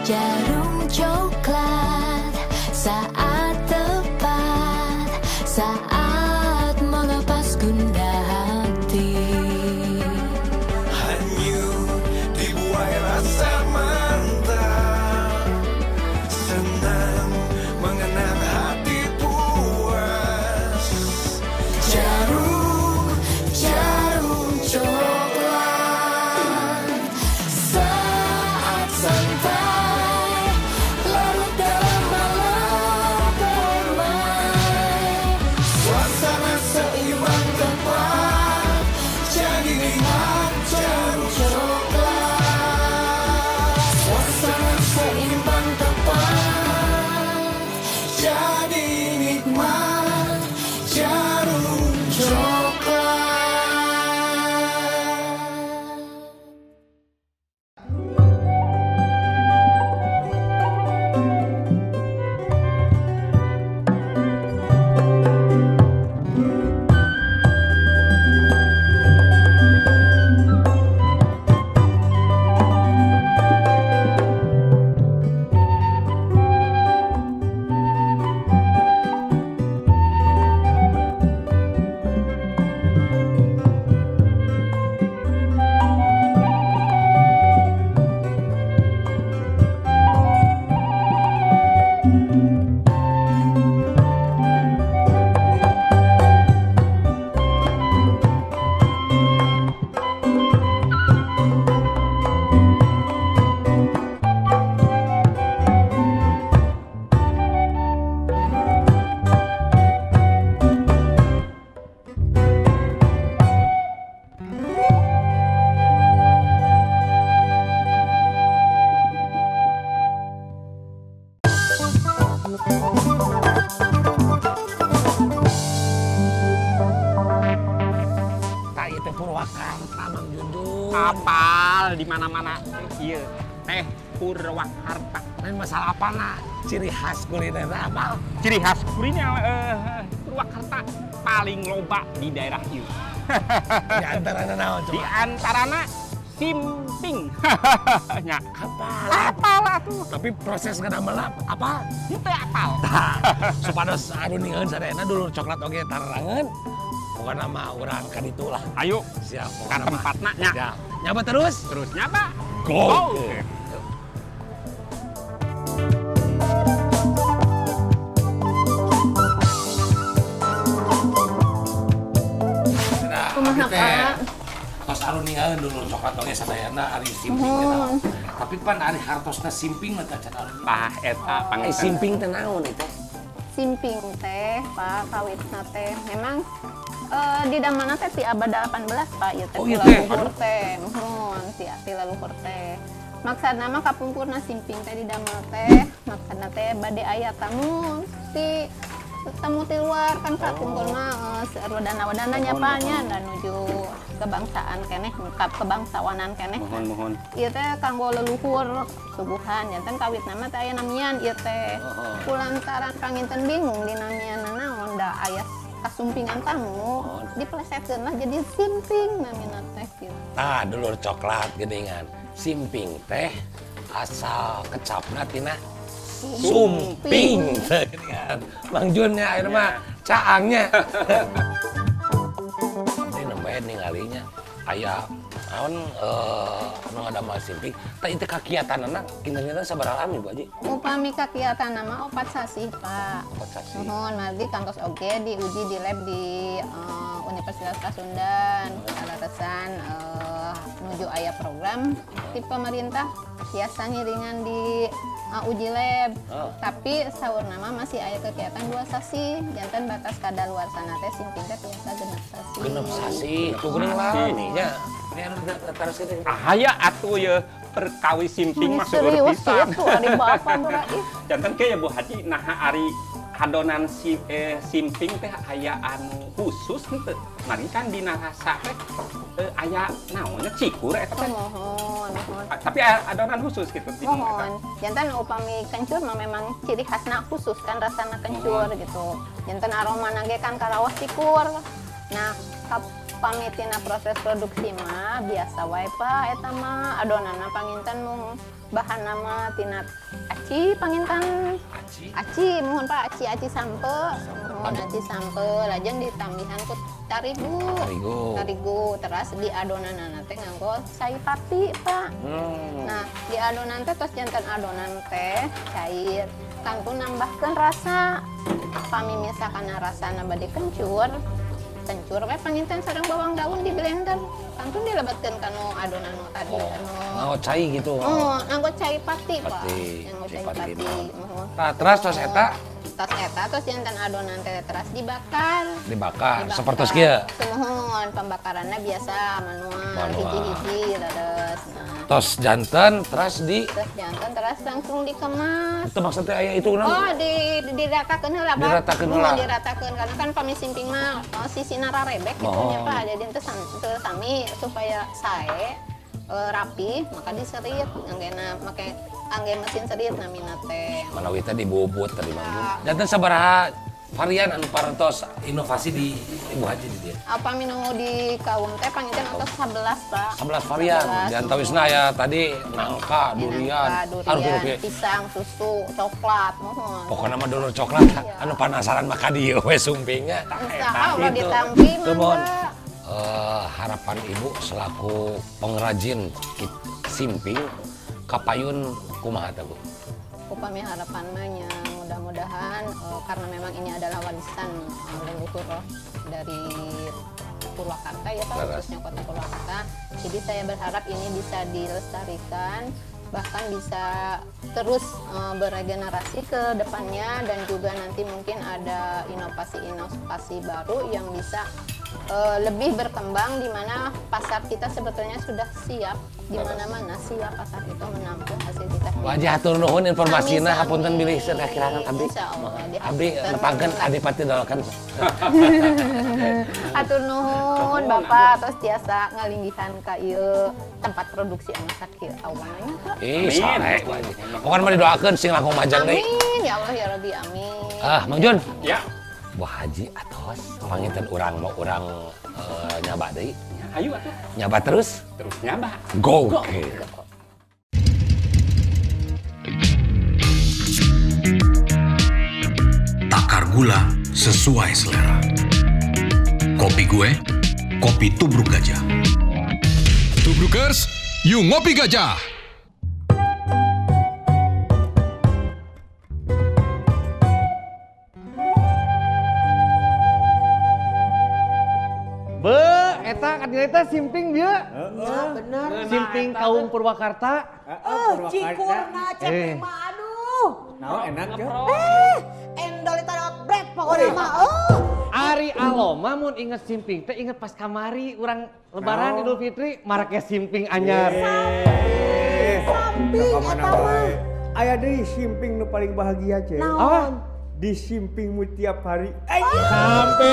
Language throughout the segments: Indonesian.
Jarum coklat saat tepat, saat melepas gundah hati. Hanyut dibuai rasa mantap, senang mengenang hati puas. Jarum coklat saat santai, larut dalam malam permai. Suasana seimbang tepat, jadi nikmat jarum coklat. Suasana seimbang tepat, jadi nikmat jarum coklat. Tak itu Purwakarta Mang Junjun. Apal di mana-mana. Iya, teh Purwakarta. Lain masalah apa nak? Ciri khas kuliner apa? Ciri khas kuliner Purwakarta paling loba di daerah ieu. Di antaranya naon Di coba? antarana simping. Nya, Apal. apal atuh. Tapi proses ngedamelna apa? Teu apal. Supados anu ningeun sadayana dulur coklat oge tarangan. Pokoknya nama urang kan itulah. Ayo Siap. ka tempatna nya. Siap. Nyaba terus? Terus nyapa? Go. Kumaha, Pak? Tos anu ningaeun dulur coklat oge sadayana ari simping teh naon. Tapi pan ari hartosna simping mah teh anu. Tah eta pangetan. Simping teh naon teh? Simping teh, Pak, kawitna teh. Memang di damana teh ti abad 18, Pak, ieu teh. Oh, iya, kula teh. luhur teh. Nuhun, ti leluhur teh. Maksudna mah kapungkurna simping teh di damel teh. Maksudna teh bade aya tamu ti luar kan kapungkur mah wadana-wadana nyapanya dan nuju kebangsaan keneh, kebangsawanan keneh. Mohon. Ieu teh kanggo leluhur subuhan janten kawit nama teh aya namian ieu teh. Kulantaran panginten bingung di namianna naon da aya kasumpingan tamu diplesetkeun lah jadi simping namina teh kieu. Tah dulur coklat gedengan. Simping teh asal kecapna tina sumping. Gedengan. Mang Junnya ayeuna mah caangnya. Ini nembe ningalinya aya naon anu ngadamel simping. Tah itu kakiatanana kinerjana sabaraha lami Bu Haji? Upami kakiatan nama 4 sasi, Pak. 4 sasi. Nuhun, margi kantos oge diuji di lab di Universitas Pasundan. Kalaresan nuju aya program di pemerintah biasa ngiringan di uji lab. Tapi saur nama masih aya kegiatan 2 sasi. Janten batas kadaluarsana teh simping teh biasa 6 sasi. Genep sasi. Tuh geuning lami nya. Ini anu terus geuning. Aya atuh ye perkawi simping mah seueur Serius pisan. itu ari bapak berai. Janten ke ya Bu Haji, nah ari adonan simping teh aya anu khusus henteu. Mari kan dina rasa teh aya naonnya cikur eta teh. Mohon. Tapi adonan khusus gitu. Mohon. Jantan upami kencur mah memang ciri khasna khusus kan rasana kencur gitu. Jantan aroma nage kan karawas cikur. Nah, pamitina proses produksi mah biasa wae Pak eta mah adonanna panginten mung bahan nama tina aci panginten aci mohon Pak aci sampe mohon aci sampe lajeng ditambihan ku tarigu terus di adonanna teh nganggo sai pati Pak. Nah di adonan teh tos janten adonan teh cair kanggo nambahkeun rasa pami misalkan rasana bade kencur we panginten sareng bawang daun di blender kanggo dilebatkeun kanu adonan tadi Oh, cai gitu. nganggo cai pati Pak. Nganggo cai pati. Nah, terus tos eta tos janten adonan teh terus dibakar. Seperti kieu. Semohon pembakarannya biasa manual. Hiji-hiji leres. Tos janten terus langsung dikemas. Itu maksudnya aya itu naon? Oh, diratakeun heula Pak. Diratakeun karena kan pami simping mah sisina rarebek gitu nya Pak. Jadi teu sami supaya sae rapi maka diserit anggena make angge mesin serit namina teh. Manawi tadi bobot tadi Mang. Janten sabaraha varian anu parantos inovasi di Ibu Haji di dia? Apa minu di kaum teh panginten atas 11 Pak. 11 varian. Di antawisna ya tadi nangka, durian, pisang, susu, coklat, mohon. Pokoknya mah dulur coklat. Anu penasaran mah ka dieu we sumpingnya. Insyaallah ditampi mangga. Harapan Ibu selaku pengrajin simping kapayun kumaha teh Bu? Upami harapan mah mudah-mudahan karena memang ini adalah warisan leluhur dari Purwakarta ya Pak, khususnya kota Purwakarta. Jadi saya berharap ini bisa dilestarikan, bahkan bisa terus beregenerasi ke depannya dan juga nanti mungkin ada inovasi-inovasi baru yang bisa lebih berkembang di mana pasar kita sebetulnya sudah siap, di mana-mana siap pasar itu menampung hasil kita. Wajah hatur nuhun informasina hapunten bilih kirangan abdi. Abdi nepangkeun adipati dalakan. Hatur nuhun Bapak tos tiasa ngalinggihan ka ieu tempat produksi anu sakieu awananya Pak. Sare. Pokoknya mah didoakeun sing langkung majang deui. Amin ya Allah ya Rabbi amin. Mang Jun. Ya. Wah Haji atos panginten urang mau urang nyaba deui. Ayo atuh. Nyaba terus nyaba. Go. Takar gula sesuai selera. Kopi gue, kopi Tubruk Gajah. Tubrukers, yuk ngopi gajah. Eta kadina simping dia. Bener. Simping kaum Purwakarta. Cikurna cepeng mah aduh. Naon enak ya? Endol eta bread pokona mah. Ari Aloma mun inget simping teh inget pas kamari urang lebaran Idul Fitri maraknya simping anyar. Samping eta mah. Aya deui simping nu paling bahagia ce. Naon? Di simpingmu tiap hari. Sampai.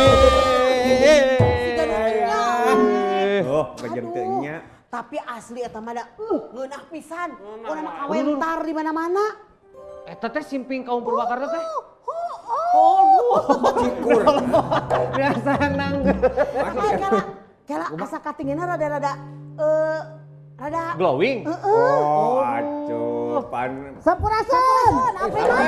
Oh, kejeng teh nya. Tapi asli eta mah da ngeunah pisan. Urang mah kawentar di mana-mana. Eta teh simping kaum Purwakarta teh. Cikur. Biasa nanggeun. Kela asa katingena rada glowing. Oh, acuh pan. Sampurasun. Apri mah.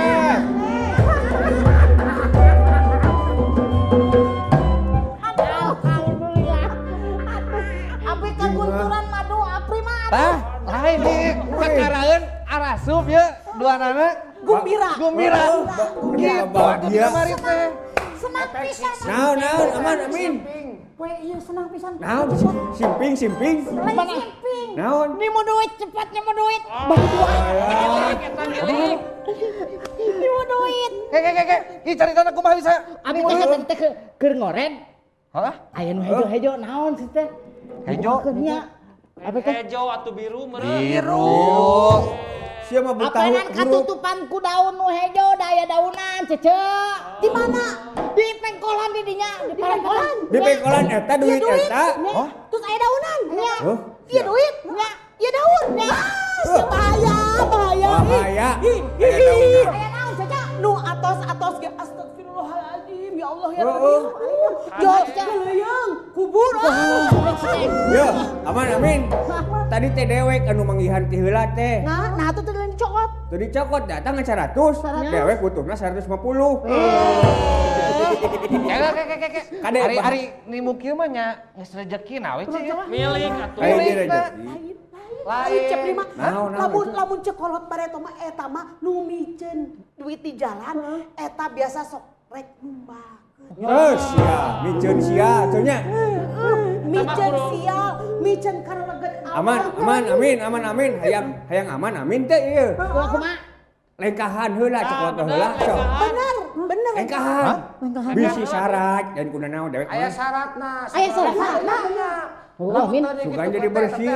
Kulturan madu apri mah. Lain di kakaraeun arasup ye duanana Gumbira. Gitu bahagia. Kamari teh. Senang pisan. Naon aman amin. We ieu senang pisan. Naon simping. Lain simping. Naon? Ni mau duit cepatnya mau duit. Bagi dua. Ni mau duit. Ih caritana kumaha bisa? Abi teh keur ngoren. Hah? Aya nu hejo naon sih teh? Hejo? Apa teh? Hejo atuh biru meureun. Biru. Sia mah betahu. Apenan katutupan ku daun nu hejo daya daunan cece. Di mana? Di pengkolan di dinya, di pengkolan. Di pengkolan eta duit eta. Oh, terus aya daunan. Nya. Ieu duit, nya. Ieu daun, nya. Bahaya. Bahaya. Aya naon cece? Nu atos ge astagfirullah. Astagfirullahaladzim, ya Allah ya Rabbi. Jauh yang kubur. Ya, aman amin. Tadi teh dewek anu manggihan ti heula teh. Nah tuh tadi dicokot. Tadi cokot datang 100. Dewek butuhna 150. Hari ini mungkin mah nya geus rezeki nawe cik mah. Milik atuh. Lain cep lima. Lamun cekolot bareto mah eta mah nu micen duit di jalan eta biasa sok rek numbakeun. Sia, micen sia atunya. Micen sia, micen kana leget Aman amin. Hayang aman amin teh ieu. Kumaha? Lengkahan heula cekolot heula sok. Bener. Lengkahan. Bisi syarat dan kudu naon dewek. Aya syaratna. Aya syaratna. Amin. Sugan jadi bersih.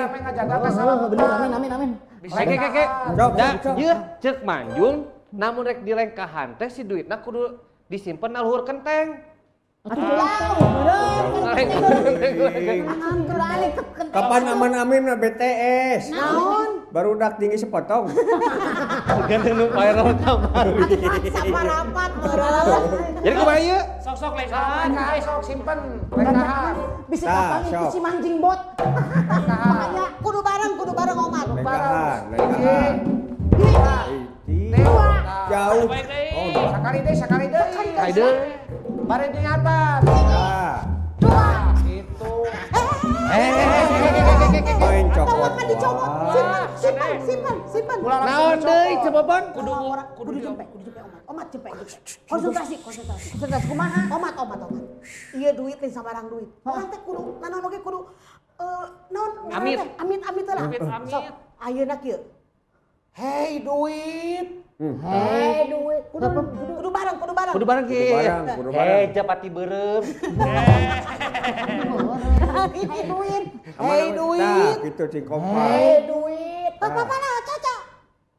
Amin. Keke. Sok. Ieu ceuk manjung namun rek dilengkahan teh si duitna kudu disimpen na luhur kenteng. Kapan aman amin na BTS? Naon? Baru dak tinggi sepotong. Ganteng nu pae rapat kamar. Saparapat beureuh. Jadi kumaha ieu? Sok lengkahan, sok simpen lengkahan. Bisa kapan itu si manjing bot. Makanya kudu bareng omat. Lengkahan. Jauh. Sakari deui. Bari diingatan. Itu. Main cokot. Tawakan dicomot. Simpan. Naon deui cepopon? Kudu jempe omat jempe. Konsentrasi. Kumaha? Omat. Ieu duit teh sabarang duit. Urang teh kudu nanaon oge kudu naon? Amit lah. Sok ayeuna kieu. Hei duit. Kudu bareng. Kudu bareng ki. Hei japati beureum. Hei duit. Nah, gitu cing kompak. Hei duit. Papa caca.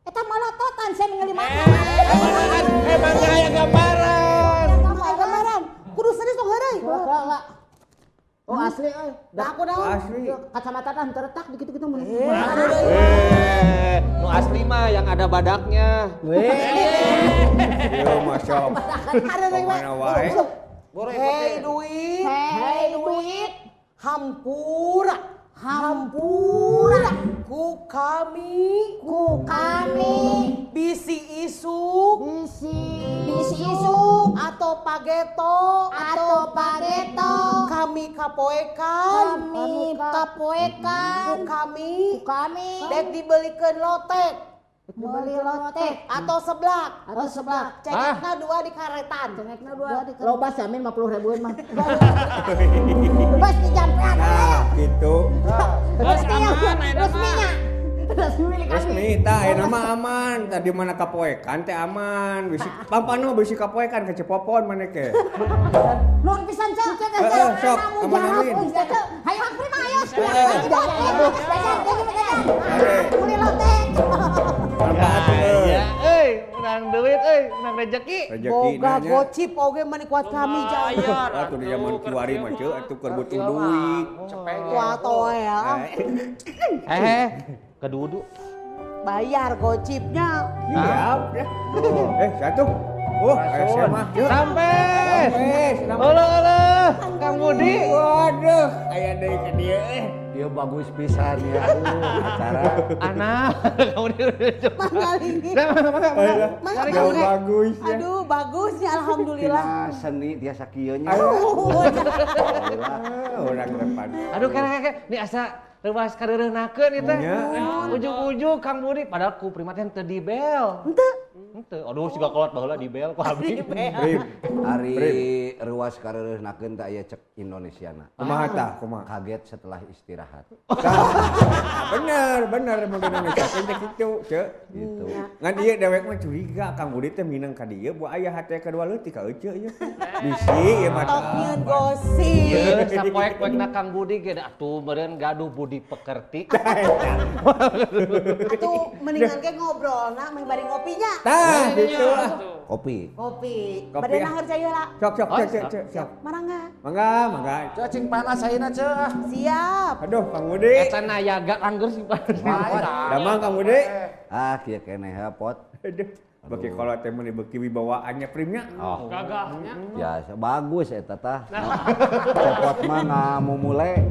Eta malototan saya ningali mana. Emang aya gambaran. Kudu serius dong heureuy. Oh asli euy. Da aku naon? Asli. Kacamata tah terletak begitu-gitu mun. Nu asli mah yang ada badaknya. Yo masya. Mana wae. Hei duit. Hampura. Ku kami. Bisi isuk. Atau pageto. Kami kapoekan. Ku kami. Dek dibelikeun lotek. Atau seblak. Cengekna 2 di karetan. Loba samin 50.000 mah. Bos dijampean. Nah, gitu. Resminya. Tah aya mah aman. Tadi mana kapoekan teh aman. Bisi pampano bisi kapoekan ke Cepopon maneh ke. Nuhun pisan cek. Sok aman-amin. Hayo hapri mah ayo. Uli lotek. Ya menang duit menang rezeki. Boga gocip oge mani kuat kami jaya. Atuh di zaman kiwari mah ceu atuh keur butuh duit. Tua toe ya. Kedudu. Bayar gocipnya. Siap ya. Satu. Saya mah. Sampai. Halo. Kang Budi. Waduh, aya deui ka dieu Dia bagus pisan ya acara. Anak, kamu dia udah cepat. Bagus ya. Aduh, bagusnya alhamdulillah. Seni dia sakieuna. Orang depan. Aduh, kakek, ini asa rewas kareureunnakeun ieu teh. Ujug-ujug Kang Budi padahal ku primat teh teu dibel. Henteu. Aduh, siga kolot baheula dibel ku abdi. Hari rewas kareureunnakeun teh aya cek Indonesiana. Kumaha tah? Kaget setelah istirahat. Bener mun Indonesia teh kitu, ceu. Gitu. Ngan ieu dewek mah curiga Kang Budi teh minang ka dieu bu aya hate kedua leutik ka euceu ieu. Bisi ieu mah. Tokieun gosip. Ieu sapoek-poekna Kang Budi ge atuh meureun gaduh Budi pekerti. Atuh mendingan ge ngobrolna meh bari ngopinya. Tah, gitu. Kopi. Bade nahar cai heula. Sok. Mangga. Cacing panas ayeuna ceuh. Siap. Aduh, Kang Budi. Eta nayaga anggur sih. Damang Kang Budi. Kieu keneh pot. Aduh. Bagi kolot teh meuni beuki wibawaannya primnya. Oh. Gagahnya. Ya, bagus eta tah. Cepot mah ngamumule.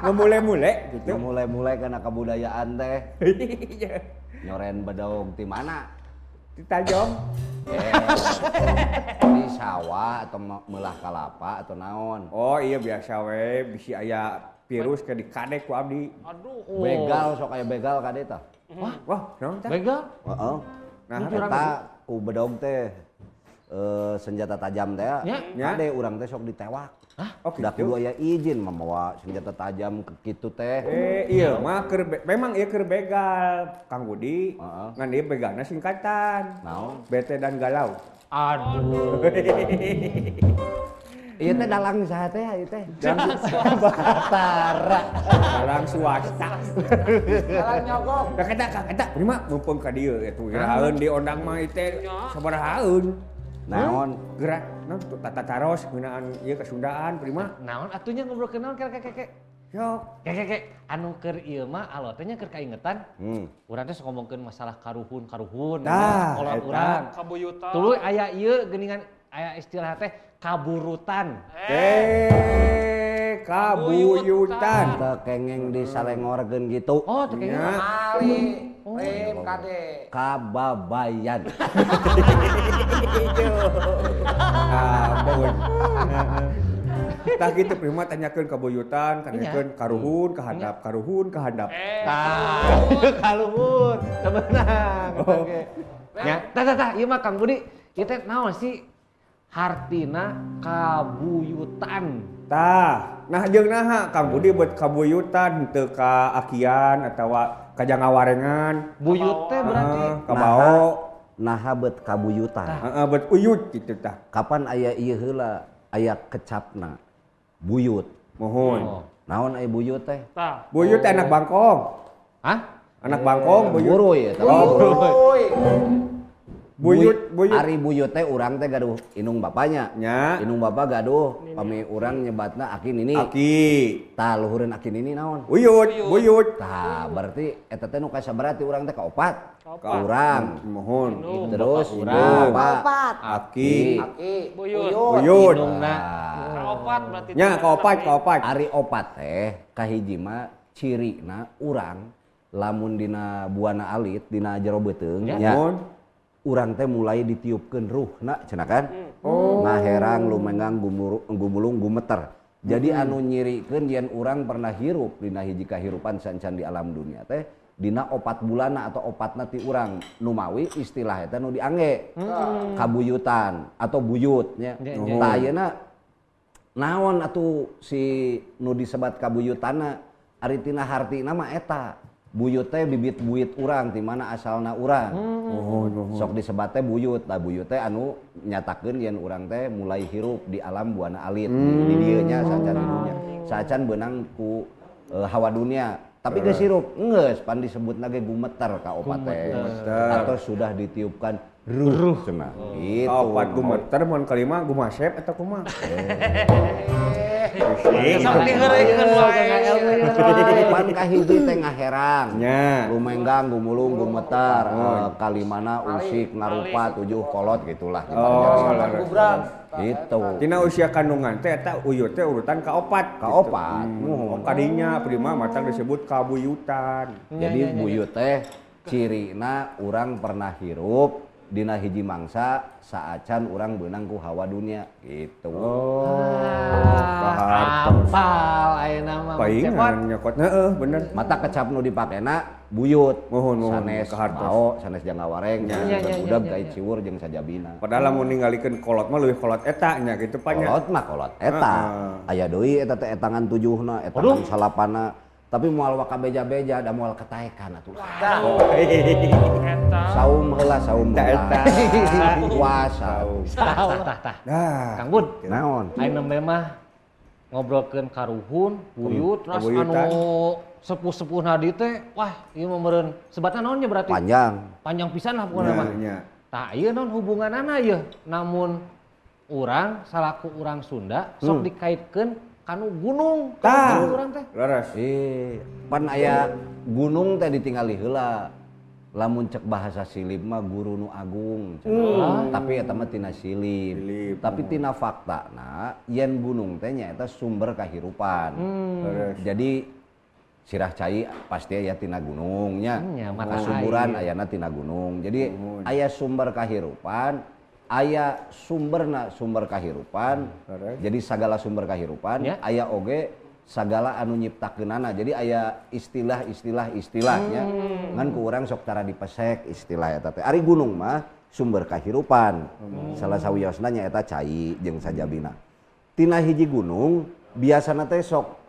Ngemule-mule gitu. Ngemule-mule kana kabudayaan teh. Iya. Nyoren bedog ti mana? Di Tajong. Di sawah atau melah kalapa atau naon? Oh iya biasa we, bisi aya virus ke di kadek ku abdi. Aduh. Begal sok aya begal kade tah. Wah, naon tah? Begal? Heeh. Nah, eta ku bedog teh senjata tajam teh Ya. kade urang teh sok ditewak. Oh, Da gitu. kudu aya izin membawa senjata tajam ke kitu teh. Iya mah memang ieu keur begal Kang Budi. Ngan ieu begalna singkatan. Naon? Bete dan galau. Aduh. Ieu teh dalang saha teh ieu teh? Batara. Dalang swasta. Dalang nyogok. Da kata prima mumpung ka dieu atuh geraeun di ondang mah teh sabarahaeun. Naon? Gerak naon tata taros ngeunaan ieu kasundaan prima. Naon atunya ngobrolkeun naon kek. Yok. Kek anu keur ieu mah alotnya keur kaingetan. Urang teh sok ngomongkeun masalah karuhun. Tah, Kolot eta. urang. Kabuyutan. Tuluy aya ieu geuningan aya istilah teh kaburutan. Kabuyutan. Teu kengeng disalengorkeun gitu. Oh, teu kengeng. Ali, Lim, Kade. Kababayan. Kabun. Tah gitu prima tanyakeun kabuyutan, tanyakeun karuhun, kahandap. Kaluhur. Temenang. Oke. Ya, tah ieu mah Kang Budi, ieu teh naon sih hartina kabuyutan? Tah, nah jeung naha Kang Budi buat kabuyutan teu ka akian atawa ka jangawarengan. Buyut teh berarti kabao. Naha bet kabuyutan. Heeh, bet uyut gitu tah. Kapan aya ieu heula aya kecapna? Buyut. Mohon. Naon aya buyut teh? Tah. Buyut teh anak bangkong. Hah? Anak bangkong buyut. Buruy eta. Buyut. Ari buyut teh urang teh gaduh inung bapanya. Nya. Inung bapa gaduh pami urang nyebatna akin ini. Aki. Tah luhureun akin ini naon? Buyut. Tah berarti eta teh nu kasabarati urang teh kaopat. Ka Urang. Mohon. Terus Indung. bapak. Aki. Buyut. Buyut. Inungna. Kaopat berarti. Nya kaopat. Ari opat teh kahiji mah cirina urang lamun dina buana alit dina jero beuteung nya urang teh mulai ditiupkeun ruhna cenah kan. Ngaherang lumengang gumulung gumeter. Jadi anu nyirikeun yen urang pernah hirup dina hiji kahirupan sancan di alam dunia teh dina 4 bulana atau 4 ti urang numawi istilah eta nu diangge kabuyutan atau buyut nya. Tah ayeuna naon atuh si nu disebat kabuyutanna ari tina hartina mah eta buyut teh bibit buit urang ti mana asalna urang. Sok disebat teh buyut. Tah buyut teh anu nyatakeun yen urang teh mulai hirup di alam buana alit di dieu nya sancan di dunya. Sacan beunang ku hawa dunia. Tapi geus hirup geus pan disebutna ge gumeter ka opat teh. Atau sudah ditiupkan ruh cenah. Gitu. Opat gumeter mun kalima gumasep eta kumaha? Sok diheureuykeun wae. Pan kahiji teh ngaherang. Nya. Lumenggang, gumulung, gumeter, kalimana usik, ngarupa, 7 kolot gitulah. Gitu. Tina usia kandungan teh eta uyut teh urutan kaopat. Kaopat. Kadinya prima matang disebut kabuyutan. Jadi buyut teh cirina urang pernah hirup dina hiji mangsa saacan urang beunang ku hawa dunia gitu. Hafal ayeuna mah. Paingan nyokot bener. Mata kecap nu dipakena buyut. Mohon sanes bao, sanes janggawareng, budak gait ciwur jeung sajabina. Padahal lamun ningalikeun kolot mah leuwih kolot eta nya gitu panya. Kolot mah kolot eta. Aya deui eta teh etangan 7-na, etangan 8-na. Tapi moal waka beja-beja da moal ketaekan atuh. Saum heula saum eta. Puasa. Tah. Kang Bud. Naon? Ayeuna mah ngobrolkeun karuhun, buyut, terus anu sepuh-sepuh nadi teh, wah ieu mah meureun sebatna naon nya berarti? Panjang pisan lah pokona mah. Tah ieu naon hubunganana ieu? Namun urang salaku urang Sunda sok dikaitkeun kanu gunung tah urang teh. Leres. Pan aya gunung teh ditingali heula. lamun cek bahasa silib mah guru nu agung cenah. Tapi eta mah tina silib. Tapi tina faktana yen gunung teh nyaeta sumber kahirupan. Jadi sirah cai pasti aya tina gunungnya. Suburan ayana tina gunung. Jadi aya sumber kahirupan, aya sumberna sumber kahirupan. Jadi segala sumber kahirupan, aya oge sagala anu nyiptakeunana. Jadi aya istilahnya ngan ku urang sok cara dipesek istilah eta teh. Ari gunung mah sumber kahirupan. Salah sawiosna nya eta cai jeung sajabina. Tina hiji gunung biasana teh sok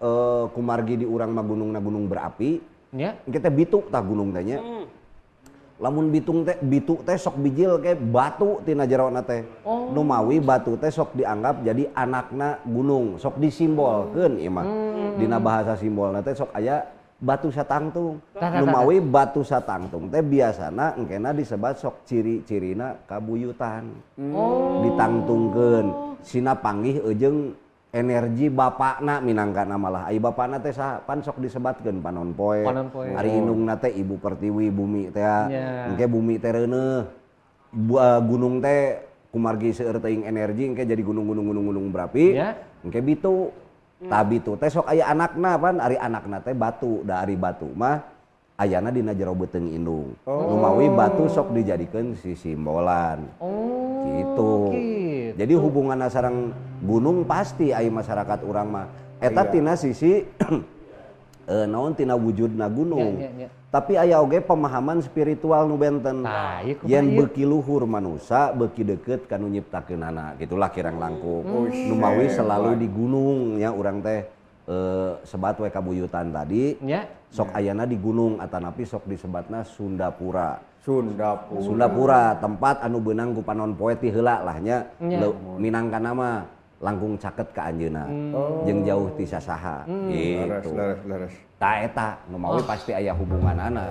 kumargi di urang mah gunungna gunung berapi. Nya engke teh bitu tah gunung teh nya. Lamun bitu teh sok bijil ke batu tina jerona teh. Nu mawi batu teh sok dianggap jadi anakna gunung, sok disimbolkeun ieu mah. Dina bahasa simbolna teh sok aya batu satangtung. Nu mawi batu satangtung teh biasana engkena disebat sok ciri-cirina kabuyutan. Ditangtungkeun. Sina panggih eujeung energi bapakna minangkana malah ai bapakna teh saha pan sok disebatkeun panon poe. Ari indungna teh ibu pertiwi bumi teh engke bumi teh reuneuh. Gunung teh kumargi seueur teuing energi engke jadi gunung berapi. Engke bitu. Tah bitu teh sok aya anakna pan ari anakna teh batu. Da ari batu mah ayana dina jero beuteung indung. Nu mawi batu sok dijadikeun sisimbolan. Gitu. Jadi hubunganna sareng gunung pasti aya masyarakat urang mah eta tina sisi naon tina wujudna gunung. Tapi aya oge pemahaman spiritual nu benten. Yen beuki luhur manusia, beuki deukeut ka nu nyiptakeunana. Gitulah kirang langkung. Nu mawi selalu di gunung nya urang teh sebat we kabuyutan tadi. Sok ayana di gunung atanapi sok disebatna Sundapura. Sundapura tempat anu beunang ku panon poe ti heula lah nya. Minangkana mah langkung caket ka anjeunna. Jeung jauh ti sasaha. Gitu. Leres. Ta eta nu mawi pasti aya hubunganana.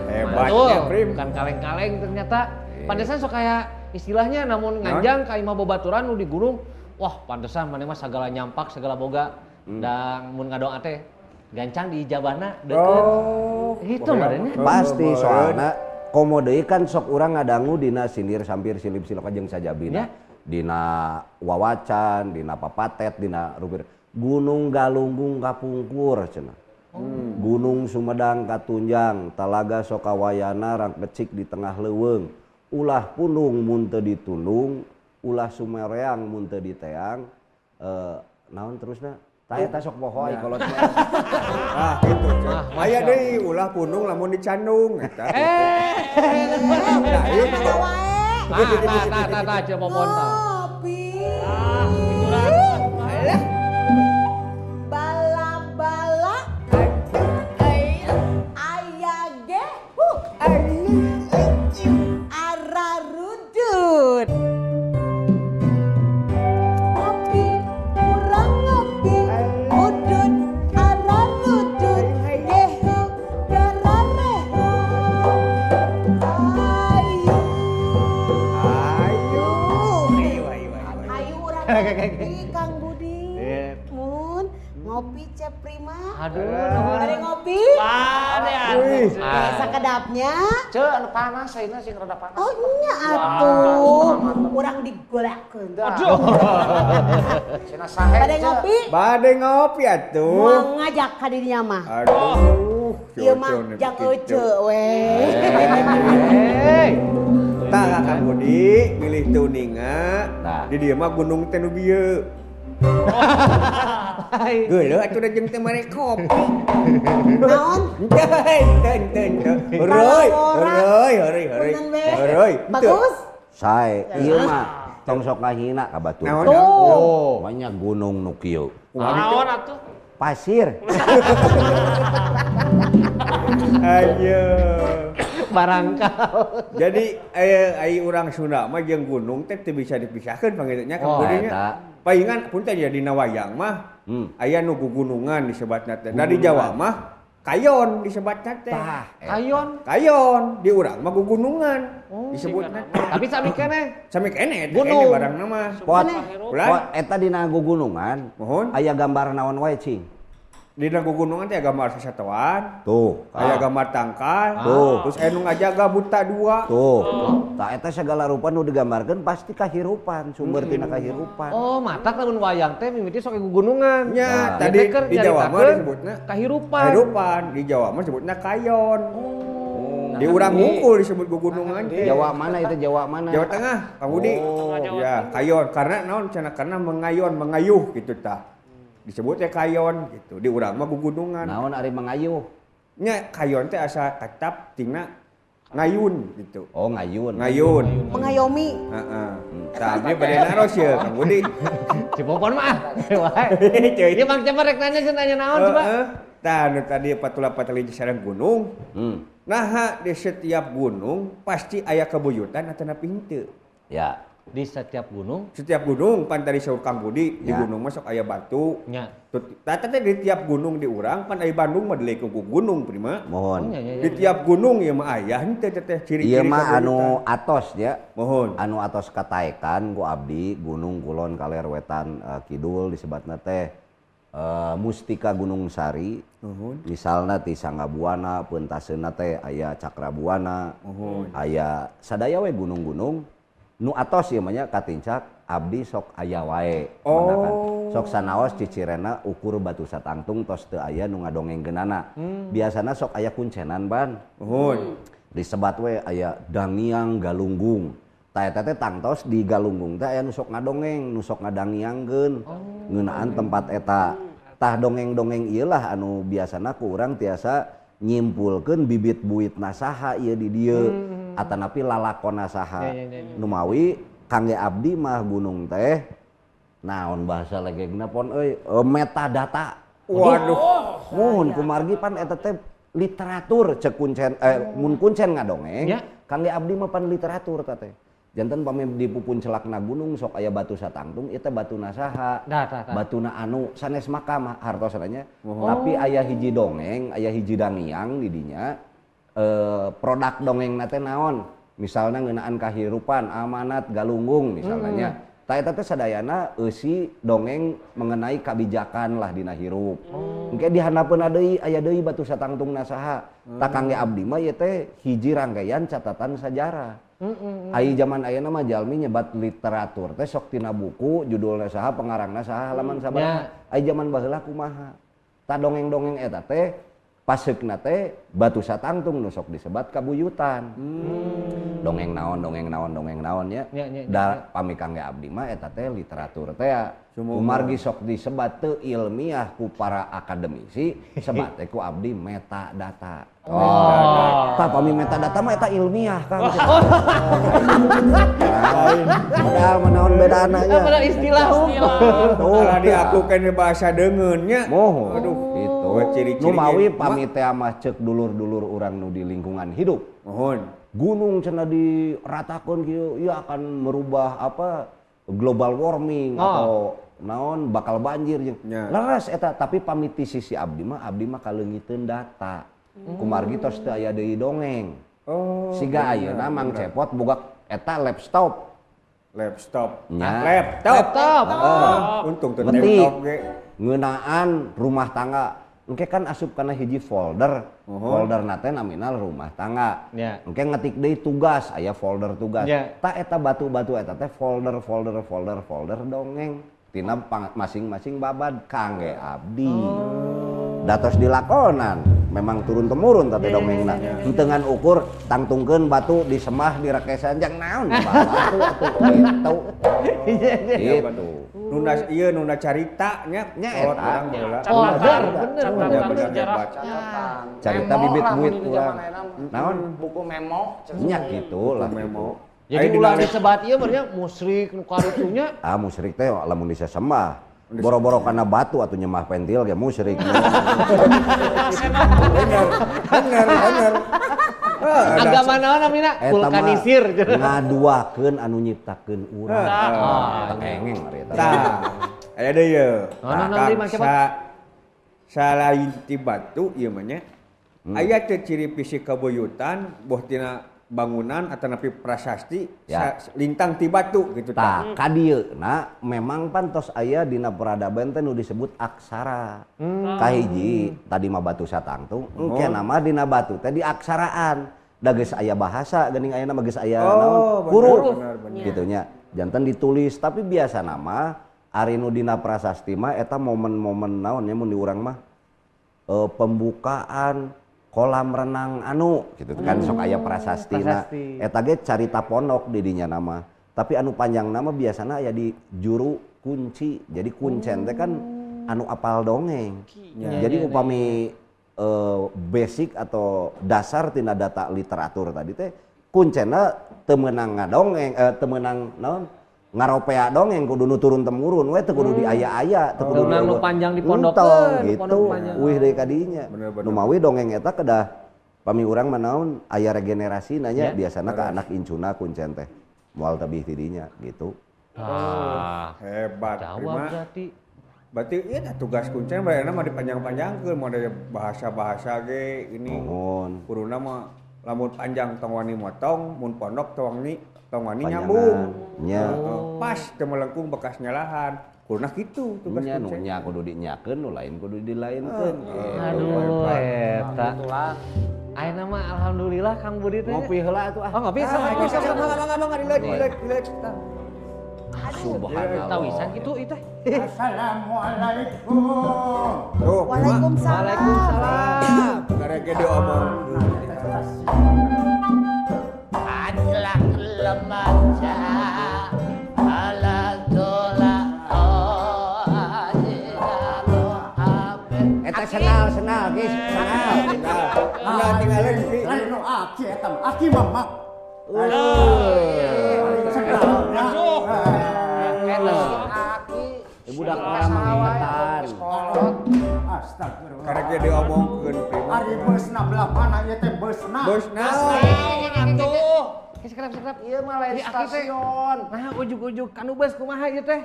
Hebatnya Prim. Bukan kaleng-kaleng ternyata. Pantesan sok aya istilahnya namun nganjang ka imah babaturan nu di gunung. Wah, pantesan maneh mah sagala nyampak, sagala boga. Dan mun ngadoa teh gancang di ijabahna deukeut. Itu marenya. Pasti soalna komo deui kan sok urang ngadangu dina sindir sampir silip siloka jeung sajabina. Dina wawacan, dina papatet, dina rupir. Gunung Galunggung kapungkur cenah. Gunung Sumedang katunjang, talaga sokawayana rang kecik di tengah leuweung. Ulah pundung mun teu ditulung, ulah sumereang mun teu diteang. Naon terusna? Tah eta sok poho ai kolot mah. Gitu. Aya deui ulah pundung lamun dicandung eta. Tah aja popon tah. Bala-bala aya ge ararudut. Ngopi urang ngopi udut ararudut gehu dararehu. Ayo urang ngopi Kang Budi. Mun ngopi Ceprima. Aduh, ada ngopi? Sakedapnya. Ceu anu panas ayeuna sing rada panas. Oh nya atuh. Urang digolakeun. Aduh. Cenah sahe. Bade ngopi? Bade ngopi atuh. Moal ngajak ka dirinya mah. Aduh. Ieu mah jang euceu we. Tah Kang Budi milih tuninga. Di dieu mah gunung teh nu bieu. Geuleuh atuh da jeung teh mere kopi. Naon? Heureui. Bagus? Sae, ieu mah tong sok ngahina ka batur. Banyak gunung nu kieu. Naon atuh? Pasir. Ayo. Barangkal. Jadi ai urang Sunda mah jeung gunung teh teu bisa dipisahkeun panggilnya Kang Budi nya. Paingan punten ya dina wayang mah aya nu gugunungan disebatna teh. Da di Jawa mah kayon disebatna teh. Kayon di urang mah gugunungan disebutna. Tapi sami keneh. Sami keneh gunung barangna mah. Pot eta dina gugunungan. Aya gambar naon wae cing? Di gunungan teh gambar sasatuan. Tuh, aya gambar tangkal. Tuh. Terus anu ngajaga buta 2. Tuh. Tah eta segala rupa nu digambarkeun pasti kahirupan, sumber tina kahirupan. Oh, matak lamun wayang teh mimiti sok gunungan. Nya, tadi di Jawa mah disebutna kahirupan. Kahirupan, di Jawa mah disebutna kayon. Di urang ngungkul disebut gugunungan teh. Jawa mana itu? Jawa mana? Jawa Tengah, Kang Budi. Ya, kayon karena naon cenah karena mengayon, mengayuh gitu tah. Disebutnya kayon gitu. Di urang mah gugunungan. Naon ari mengayuh? Nya kayon teh asa katap tingna ngayun gitu. Oh, ngayun. Ngayun. Mengayomi. Heeh. Tah abdi bade naros ya Kang Budi. Si Popon mah. Ieu Mang Cepet rek nanya nanya naon coba. Tah nu tadi patula-patali sareng gunung. Nah, di setiap gunung pasti aya kebuyutan atau napi henteu. Ya. Di setiap gunung? Setiap gunung, pan tadi saur Kang Budi, di gunung mah sok aya batu. Nya. Tata teh di tiap gunung di urang, pan aya Bandung mah dileukeun ku gunung prima. Mohon. Di tiap gunung ieu mah aya henteu teh ciri-ciri. Ieu mah anu atos ya. Mohon. Anu atos kataekan ku abdi Gunung Kulon Kaler Wetan Kidul disebatna teh Mustika Gunung Sari. Misalna ti Sanggabuana, peuntaseunna teh aya Cakrabuana. Aya sadaya we gunung-gunung nu atos ieu mah nya katincak abdi sok aya wae. Sok sanaos cicirena ukur batu satangtung tos teu aya nu ngadongengkeunana. Biasana sok aya kuncenan ban. Disebat we aya Dangiang Galunggung. Tah eta teh tangtos di Galunggung teh aya nu sok ngadongeng, nu sok ngadangiangkeun ngeunaan tempat eta. Tah dongeng-dongeng ieu lah anu biasana ku urang tiasa nyimpulkeun bibit buitna saha ieu di dieu. Atanapi lalakonna saha. Nu mawi kangge abdi mah gunung teh naon bahasa legengna pon euy metadata. Waduh. Mun kumargi pan eta teh literatur cek kuncen mun kuncen ngadongeng kangge abdi mah pan literatur teh. Janten pami di pupuncelakna gunung sok aya batu satangtung ieu teh batuna saha? Batuna anu sanes makam hartosna nya. Tapi aya hiji dongeng, aya hiji dangiang di dinya. Produk dongeng nate naon misalnya ngeunaan kahirupan amanat galunggung misalnya tah eta teh sadayana eusi dongeng mengenai kebijakan lah dina hirup engke dihandapkeun deui aya deui batu satangtungna saha tah kangge abdi mah ieu teh hiji rangkaian catatan sejarah ai zaman ayeuna mah jalmi nyebat literatur teh sok tina buku judulna saha pengarangna saha halaman sabaraha ai zaman baheula kumaha tah dongeng-dongeng eta teh paseukna teh batu satangtung nu sok disebat kabuyutan. Dongeng naon nya. Da pami kangge abdi mah eta teh literatur teh umargi sok disebat teu ilmiah ku para akademisi, sebat teh ku abdi metadata. Tah pami metadata mah eta ilmiah kan. Padahal naon bedana nya. Apa istilah hukum. Kalau diakukeun bahasa deungeun nya. Aduh, itu ciri-ciri. Nu mawi pami teh mah ceuk dulur-dulur urang nu di lingkungan hidup. Gunung cenah diratakeun kieu ieu akan merubah apa global warming atau naon bakal banjir jeung. Leres eta tapi pami ti sisi abdi mah kaleungiteun data. Kumargi tos teu aya deui dongeng. Siga ayeuna Mang Cepot boga eta laptop. Laptop. Untung teu laptop ge. Ngeunaan rumah tangga. Engke kan asup kana hiji folder. Folder nate nominal rumah tangga. Engke ngetik deui tugas, aya folder tugas. Tah eta batu-batu eta teh folder dongeng. Tina masing-masing babad kangge abdi. Datos dilakonan, memang turun temurun teh dongengna. Henteungan ukur tangtungkeun batu disemah direkesan jang naon batu atuh gitu. Nuna carita nya eta. Bener. Carita bibit buit urang. Naon buku memo nya kitu lah memo. Jadi ulah disebat ieu mah musyrik nu karitunya. Musyrik teh lamun disembah. Boro-boro kana batu atuh nyemah pentil ge musyrik. Bener. Agama naon namina? Vulkanisir. Ngaduakeun anu nyiptakeun urang. Engeng ari eta. Aya deui ye. Salain ti batu ieu mah nya. Aya teh ciri fisik kabuyutan boh tina bangunan atau napi prasasti lintang ti batu gitu tah kadieuna memang pantos aya dina peradaban teh nu disebut aksara kahiji tadi mah batu satangtung engke nama dina batu teh diaksaraan da geus aya bahasa geuning aya nama geus aya naon huruf gitunya janten ditulis tapi biasa nama ari nu dina prasasti mah eta momen-momen naon nya mun di urang mah pembukaan kolam renang anu gitu kan sok aya prasastina eta ge carita pondok di dinya nama tapi anu panjang nama biasana aya di juru kunci jadi kuncen teh kan anu apal dongeng jadi upami basic atau dasar tina data literatur tadi teh kuncenna teu meunang ngadongeng teu meunang naon ngaropea dongeng kudu nu turun temurun we teu kudu diaya-aya teu kudu nu panjang dipondokkeun gitu wih deui kadinya nu mawi dongeng eta kedah pami urang mah naon aya regenerasina nya biasana ka anak incuna kuncen teh moal tebih ti dinya gitu hebat jawab berarti ieu tugas kuncen baeuna mah dipanjang-panjangkeun mau ada bahasa-bahasa ge ini kuruna mah lamun panjang tong wani motong mun pondok tong wani nyambung nya pas teu melengkung bekas nyalahan kuruna kitu tugas kuncen nya kudu dinyakeun nu lain kudu dilainkeun aduh eta ayeuna mah alhamdulillah Kang Budi teh ngopi heula atuh ngopi mangga relax subhanallah tawisan kitu ieu teh Assalamualaikum. Waalaikumsalam. Karek diomong. Adalah lemaja ala dola eta senal geus senal udah tinggalin ki Lain nu aki eta aki mama. budak orang mengingetan Astagfirullah. karek diomongkeun prima Ari beusna belah mana ieu teh beusna? Beusna. atuh sekrap ieu mah lain stasiun nah ujug-ujug kanu beus kumaha ieu teh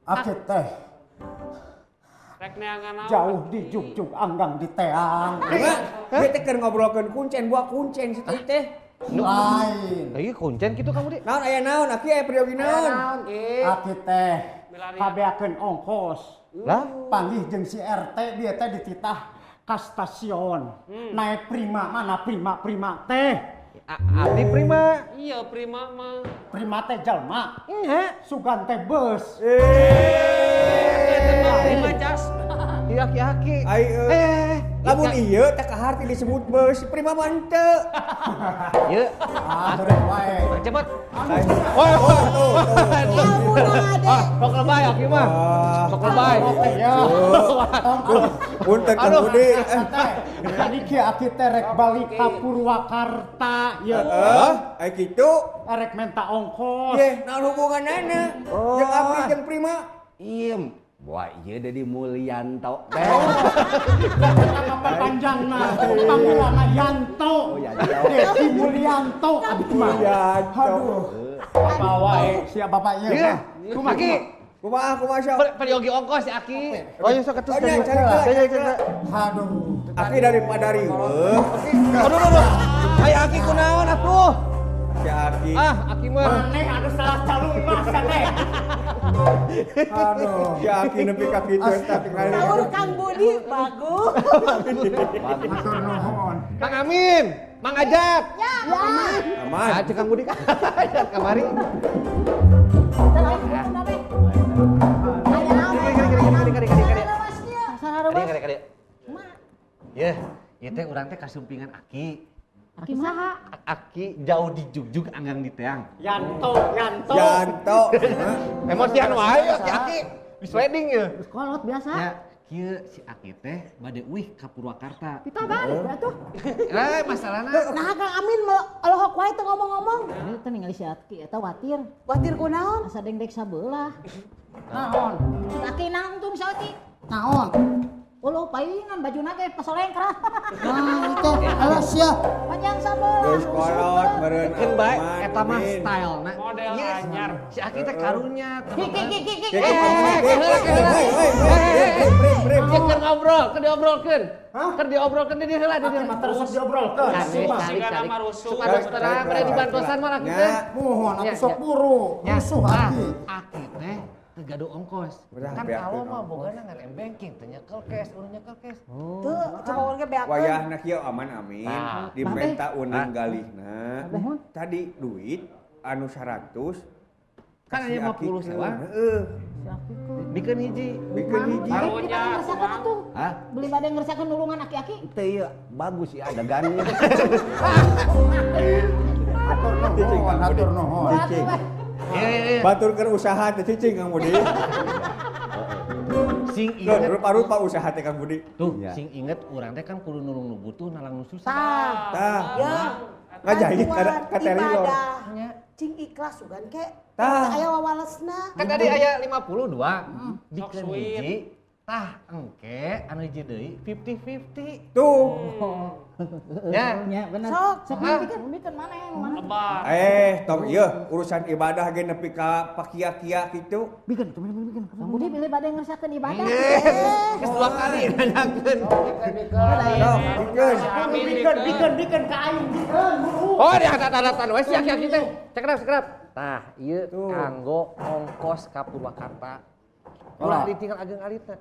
Aki teh Rek neangan jauh di jugjug anggang di teang. Ieu teh keur ngobrolkeun kuncen buah kuncen situ teh Lain. ieu kuncen kitu Kang Budi naon aya naon aki aya periogi naon Aki teh kabeakeun ongkos. Lah Panggih jeung si RT dia teh dititah ka stasiun. Naik prima mana prima teh. abdi prima iya prima mah Prima teh jalma. Sugan teh beus. prima jas ieu aki-aki lamun ieu teh kahar teh disebut beus prima mah henteu ieu Terus wae. cepet Sok lebay aki mah sok lebay punten Kang Budi Jadi ki aki teh rek balik ka Purwakarta ye. Aya kitu Rek minta ongkos. ye naon hubunganana jeung abdi jeung prima iem wah ieu dedi Mulyanto Apa panjangna? Panggilanna Yanto. Dedi Mulyanto abdi mah. Aduh. Apa wae sia bapak ieu. Kumaki kumaha sok periogi ongkos si aki oh iya sok atuh aduh aki daripada riweuh aduh aya aki kunaon atuh si aki aki mah Maneh anu salah calon masa teh. aduh si aki nepi ka kitu eta tinggal Saur Kang Budi bagus. Matur nuhun. Kang Amin Mang Ajat aman cek Kang Budi Ajat kamari ya teh urang teh kasumpingan aki Aki saha? Aki jauh di jugjug anggang di teang Yanto. emosian wae aki di sliding ya Kolot biasa. ya kieu si aki teh bade uih ka Purwakarta Kita balik atuh. masalahna Nah Kang Amin alohok wae teu ngomong-ngomong. Ieu teh ningali si Aki eta watir. Watir kunaon? Asa dengdek sabelah. Naon? Si Aki nangtung si Aki. Naon? Ulo paingan bajuna ge pasolengkra. Nah, itu alas ya. Panjang sabelah. geus kolot meureun kan bae eta mah stylena model anyar si Aki teh karunya Ki. ngobrol Keur diobrolkeun. Keur diobrolkeun di dieu lah di dieu. Terus diobrolkeun. Sigana mah rusuh. Supados terang pada dibantosan mah laki teh. Mohon atuh sok buru. Rusuh aki. Aki teh gaduh ongkos. Kan kalau mah bogana ngan banking teh nyekel cash, urang nyekel cash. Teu coba urang ge beakeun. Wayahna kieu aman amin. Dimenta uning galihna. Tadi duit anu 100 kan aya 50 sewa. Heeh. Bikin hiji. Kita ngerasakan atuh. Beli bade ngerasakan nulungan aki-aki. Teu ieu bagus ya dagannya. Atur nuhun. Batur keur usaha teh cicing Kang Budi. Sing inget rupa-rupa usaha teh Kang Budi. Tuh, sing inget urang teh kan kudu nulung nu butuh nalang nu susah. Tah. Ya. Ngajahit katerior. Cing ikhlas sugan ke. Tah. Aya wawalesna. Kan tadi aya 52. Bikin hiji. Tah engke anu hiji deui 50-50. Tuh. Ya, bener. Sok bikin mana? Lebar. Tong ieu urusan ibadah ge nepi ka pakia-kia kitu. Bikin. Budi beli bade ngerasakan ibadah. Geus 2 kali nanyakeun. Bikin ka aing bikin. Oh, dia tanda-tanda we si aki-aki teh. Cekrap. Tah, ieu kanggo ongkos ka Purwakarta. Ulah ditinggal ageng alita.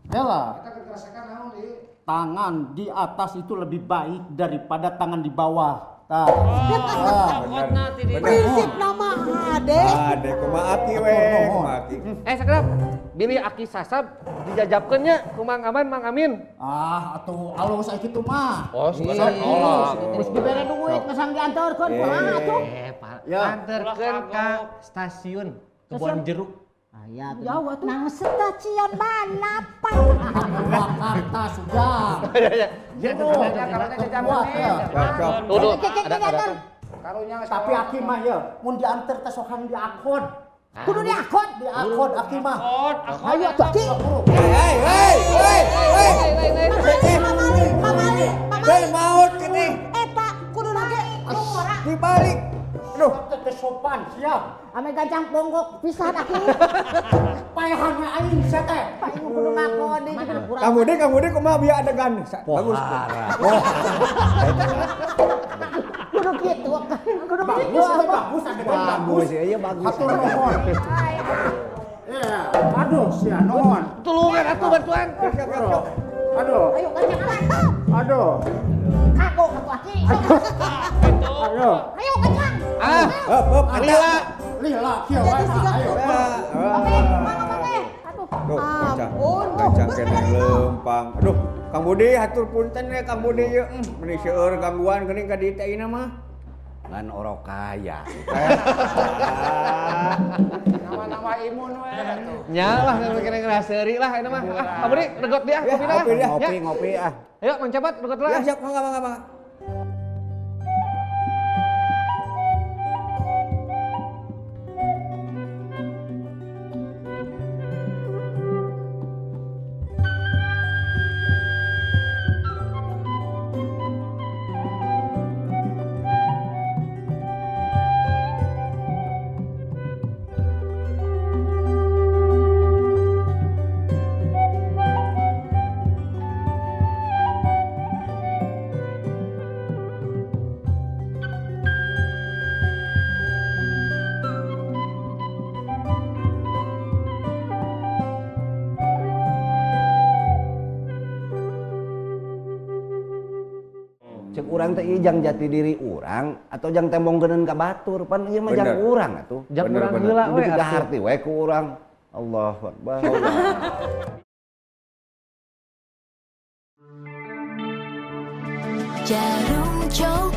Ela. Kita merasakan naon di tangan di atas itu lebih baik daripada tangan di bawah. Prinsip nama ade. Ade kumaha aki we, aki. Sakrap. Bilih aki sasab dijajabkeun nya ku Mang Aman, Mang Amin. Atuh alus aya kitu mah. Oh, sugan nolak. Terus dibere duit ngasang diantorkeun kumaha atuh? Anterkeun ka stasiun Kebon Jeruk. Ya tuh. Nang stasiun mana apa? Purwakarta sudah. Ya, kalau jajabkeun. Tuh, ada. Tapi aki mah ya mun dianter teh sokan diakod. Kudu diakod aki mah. Ayo atuh aki. Mamali. Maut geuning. Eta kudu nage ngora. Dibalik. Aduh, teh sopan siap. Ame gancang ponggok pisan aki. Paehan aing sia teh. Paing kudu ngakon deui kudu kurang. Kamu deh kumaha bieu adegan. Bagus. Kudu kitu. Kudu bagus adegan bagus. Iya bagus. Atur nuhun. Aduh sia nuhun. Tulungan atuh bantuan. Aduh. Ayo gancang. Aduh. Kago atuh aki. Ayo. Ayo gancang. Lila kieu wae. Ayo. Gancang kene lempang. Aduh, Kang Budi hatur punten we Kang Budi ieu. Meni seueur gangguan geuning ka dieu teh ayeuna mah. Ngan orok kaya. Nama-nama imun we atuh. Nya lah kena ngeraseuri lah eta mah. Kang Budi regot dia kopina. Ngopi ah. Ayo mencapat regot lah. Ya siap mangga. Cek urang teh ieu jang jati diri urang atau jang tembongkeun ka batur pan ieu mah jang urang atuh. Jang urang heula we atuh. Diharti we ku urang. Allahu Akbar. Jarum jauh